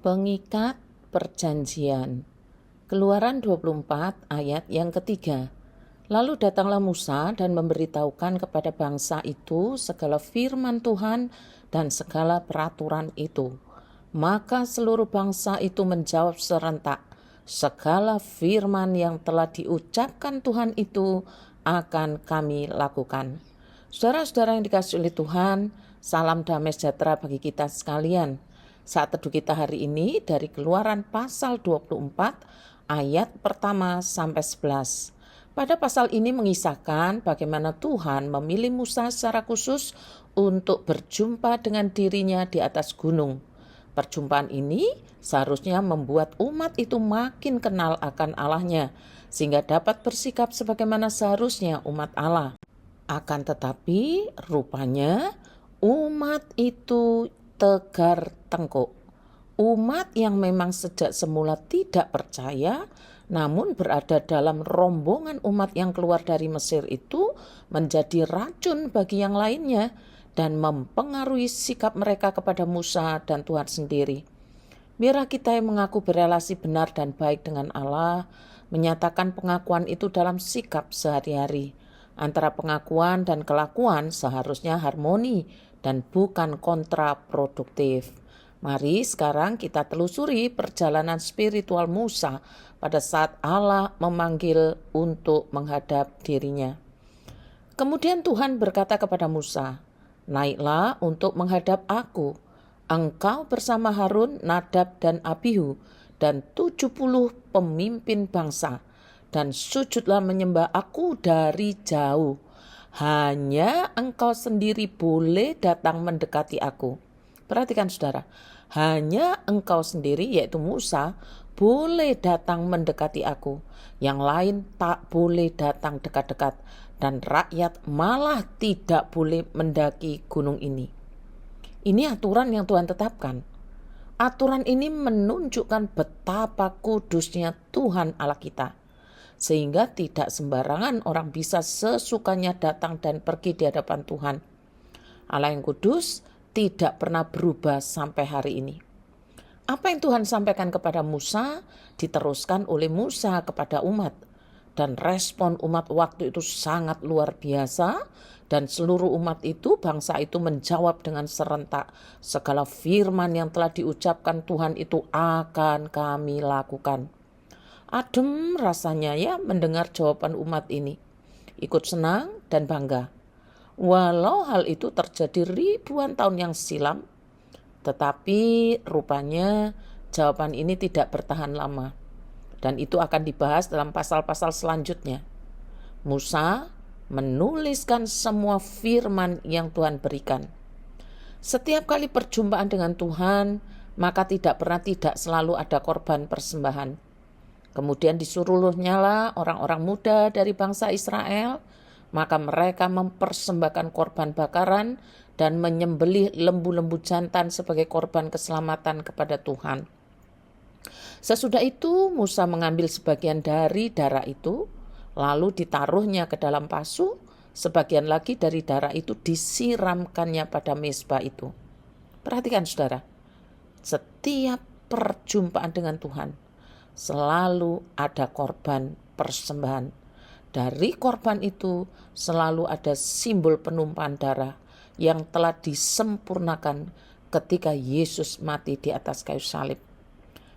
Pengikat perjanjian. Keluaran 24 ayat yang ketiga. Lalu datanglah Musa dan memberitahukan kepada bangsa itu segala firman Tuhan dan segala peraturan itu. Maka seluruh bangsa itu menjawab serentak, segala firman yang telah diucapkan Tuhan itu akan kami lakukan. Saudara-saudara yang dikasihi oleh Tuhan, salam damai sejahtera bagi kita sekalian. Saat teduh kita hari ini dari Keluaran pasal 24 ayat pertama sampai 11. Pada pasal ini mengisahkan bagaimana Tuhan memilih Musa secara khusus untuk berjumpa dengan dirinya di atas gunung. Perjumpaan ini seharusnya membuat umat itu makin kenal akan Allahnya, sehingga dapat bersikap sebagaimana seharusnya umat Allah. Akan tetapi rupanya umat itu tegar tengkuk. Umat yang memang sejak semula tidak percaya, namun berada dalam rombongan umat yang keluar dari Mesir itu menjadi racun bagi yang lainnya dan mempengaruhi sikap mereka kepada Musa dan Tuhan sendiri. Biarlah kita yang mengaku berelasi benar dan baik dengan Allah, menyatakan pengakuan itu dalam sikap sehari-hari. Antara pengakuan dan kelakuan seharusnya harmoni dan bukan kontraproduktif. Mari sekarang kita telusuri perjalanan spiritual Musa pada saat Allah memanggil untuk menghadap dirinya. Kemudian Tuhan berkata kepada Musa, "Naiklah untuk menghadap aku. Engkau bersama Harun, Nadab dan Abihu dan 70 pemimpin bangsa, dan sujudlah menyembah aku dari jauh. Hanya engkau sendiri boleh datang mendekati aku." Perhatikan saudara, hanya engkau sendiri yaitu Musa boleh datang mendekati aku. Yang lain tak boleh datang dekat-dekat, dan rakyat malah tidak boleh mendaki gunung ini. Ini aturan yang Tuhan tetapkan. Aturan ini menunjukkan betapa kudusnya Tuhan Allah kita, sehingga tidak sembarangan orang bisa sesukanya datang dan pergi di hadapan Tuhan. Allah yang kudus tidak pernah berubah sampai hari ini. Apa yang Tuhan sampaikan kepada Musa diteruskan oleh Musa kepada umat, dan respon umat waktu itu sangat luar biasa, dan seluruh umat itu, bangsa itu menjawab dengan serentak, segala firman yang telah diucapkan Tuhan itu akan kami lakukan. Adem rasanya ya mendengar jawaban umat ini, ikut senang dan bangga. Walau hal itu terjadi ribuan tahun yang silam, tetapi rupanya jawaban ini tidak bertahan lama. Dan itu akan dibahas dalam pasal-pasal selanjutnya. Musa menuliskan semua firman yang Tuhan berikan. Setiap kali perjumpaan dengan Tuhan, maka tidak selalu ada korban persembahan. Kemudian disuruhnyalah orang-orang muda dari bangsa Israel, maka mereka mempersembahkan korban bakaran dan menyembelih lembu-lembu jantan sebagai korban keselamatan kepada Tuhan. Sesudah itu Musa mengambil sebagian dari darah itu, lalu ditaruhnya ke dalam pasu, sebagian lagi dari darah itu disiramkannya pada mezbah itu. Perhatikan saudara, setiap perjumpaan dengan Tuhan selalu ada korban persembahan. Dari korban itu selalu ada simbol penumpahan darah yang telah disempurnakan ketika Yesus mati di atas kayu salib.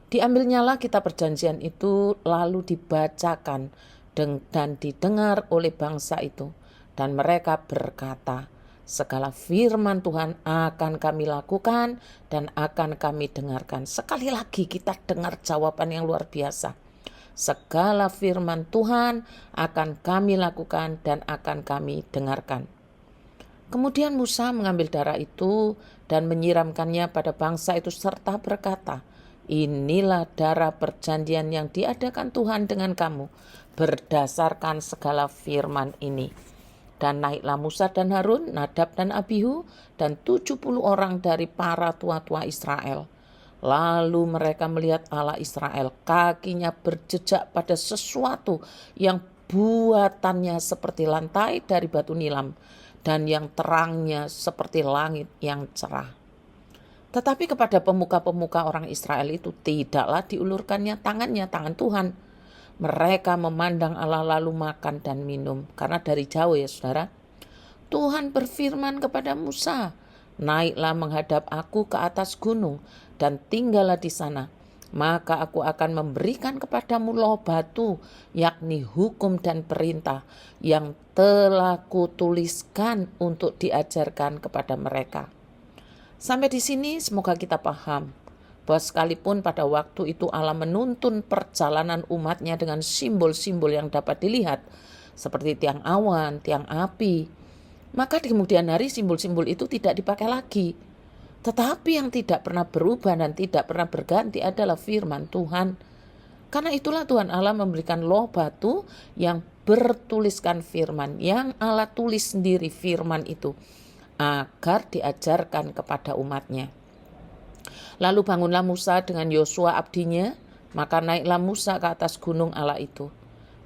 Diambilnyalah kitab perjanjian itu lalu dibacakan dan didengar oleh bangsa itu. Dan mereka berkata, segala firman Tuhan akan kami lakukan dan akan kami dengarkan. Sekali lagi kita dengar jawaban yang luar biasa. Segala firman Tuhan akan kami lakukan dan akan kami dengarkan. Kemudian Musa mengambil darah itu dan menyiramkannya pada bangsa itu serta berkata, "Inilah darah perjanjian yang diadakan Tuhan dengan kamu berdasarkan segala firman ini." Dan naiklah Musa dan Harun, Nadab dan Abihu dan 70 orang dari para tua-tua Israel. Lalu mereka melihat Allah Israel, kakinya berjejak pada sesuatu yang buatannya seperti lantai dari batu nilam dan yang terangnya seperti langit yang cerah. Tetapi kepada pemuka-pemuka orang Israel itu tidaklah diulurkannya tangannya, tangan Tuhan. Mereka memandang Allah lalu makan dan minum. Karena dari jauh ya saudara. Tuhan berfirman kepada Musa, naiklah menghadap aku ke atas gunung dan tinggallah di sana. Maka aku akan memberikan kepadamu loh batu, yakni hukum dan perintah yang telah kutuliskan untuk diajarkan kepada mereka. Sampai di sini semoga kita paham bahwa sekalipun pada waktu itu Allah menuntun perjalanan umatnya dengan simbol-simbol yang dapat dilihat seperti tiang awan, tiang api, maka di kemudian hari simbol-simbol itu tidak dipakai lagi. Tetapi yang tidak pernah berubah dan tidak pernah berganti adalah firman Tuhan. Karena itulah Tuhan Allah memberikan loh batu yang bertuliskan firman, yang Allah tulis sendiri firman itu, agar diajarkan kepada umatnya. Lalu bangunlah Musa dengan Yosua abdinya, maka naiklah Musa ke atas gunung Allah itu.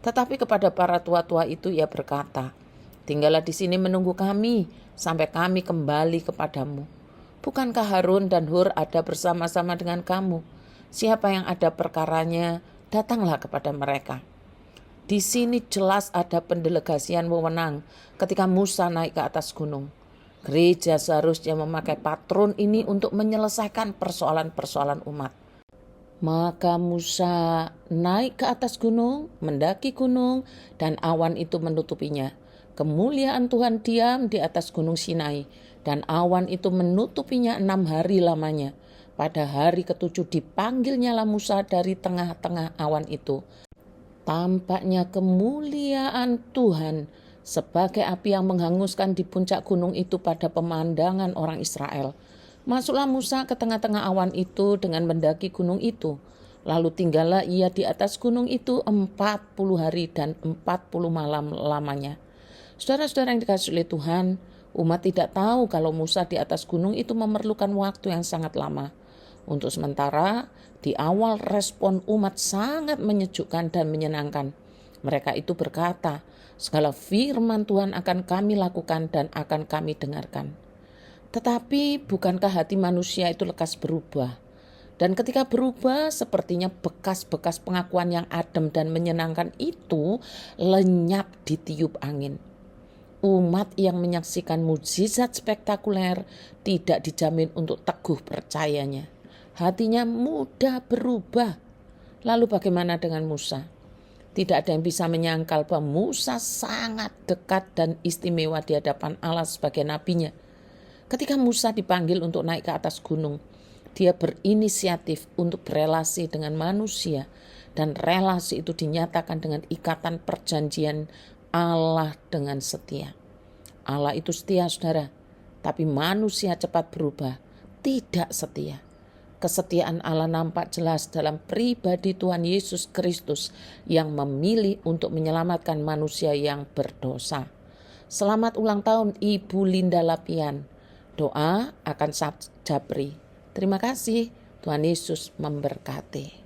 Tetapi kepada para tua-tua itu ia berkata, tinggallah di sini menunggu kami, sampai kami kembali kepadamu. Bukankah Harun dan Hur ada bersama-sama dengan kamu? Siapa yang ada perkaranya, datanglah kepada mereka. Di sini jelas ada pendelegasian wewenang ketika Musa naik ke atas gunung. Gereja seharusnya memakai patron ini untuk menyelesaikan persoalan-persoalan umat. Maka Musa naik ke atas gunung, mendaki gunung, dan awan itu menutupinya. Kemuliaan Tuhan diam di atas gunung Sinai, dan awan itu menutupinya 6 hari lamanya. Pada hari ke-7 dipanggilnyalah Musa dari tengah-tengah awan itu. Tampaknya kemuliaan Tuhan sebagai api yang menghanguskan di puncak gunung itu pada pemandangan orang Israel. Masuklah Musa ke tengah-tengah awan itu dengan mendaki gunung itu. Lalu tinggallah ia di atas gunung itu 40 hari dan 40 malam lamanya. Saudara-saudara yang dikasihi oleh Tuhan, umat tidak tahu kalau Musa di atas gunung itu memerlukan waktu yang sangat lama. Untuk sementara, di awal respon umat sangat menyejukkan dan menyenangkan. Mereka itu berkata, segala firman Tuhan akan kami lakukan dan akan kami dengarkan. Tetapi bukankah hati manusia itu lekas berubah? Dan ketika berubah, sepertinya bekas-bekas pengakuan yang adem dan menyenangkan itu lenyap ditiup angin. Umat yang menyaksikan mukjizat spektakuler tidak dijamin untuk teguh percayanya. Hatinya mudah berubah. Lalu bagaimana dengan Musa? Tidak ada yang bisa menyangkal bahwa Musa sangat dekat dan istimewa di hadapan Allah sebagai nabinya. Ketika Musa dipanggil untuk naik ke atas gunung, dia berinisiatif untuk berelasi dengan manusia, dan relasi itu dinyatakan dengan ikatan perjanjian Allah dengan setia. Allah itu setia, saudara, tapi manusia cepat berubah, tidak setia. Kesetiaan Allah nampak jelas dalam pribadi Tuhan Yesus Kristus yang memilih untuk menyelamatkan manusia yang berdosa. Selamat ulang tahun Ibu Linda Lapian. Doa akan Japri. Terima kasih, Tuhan Yesus memberkati.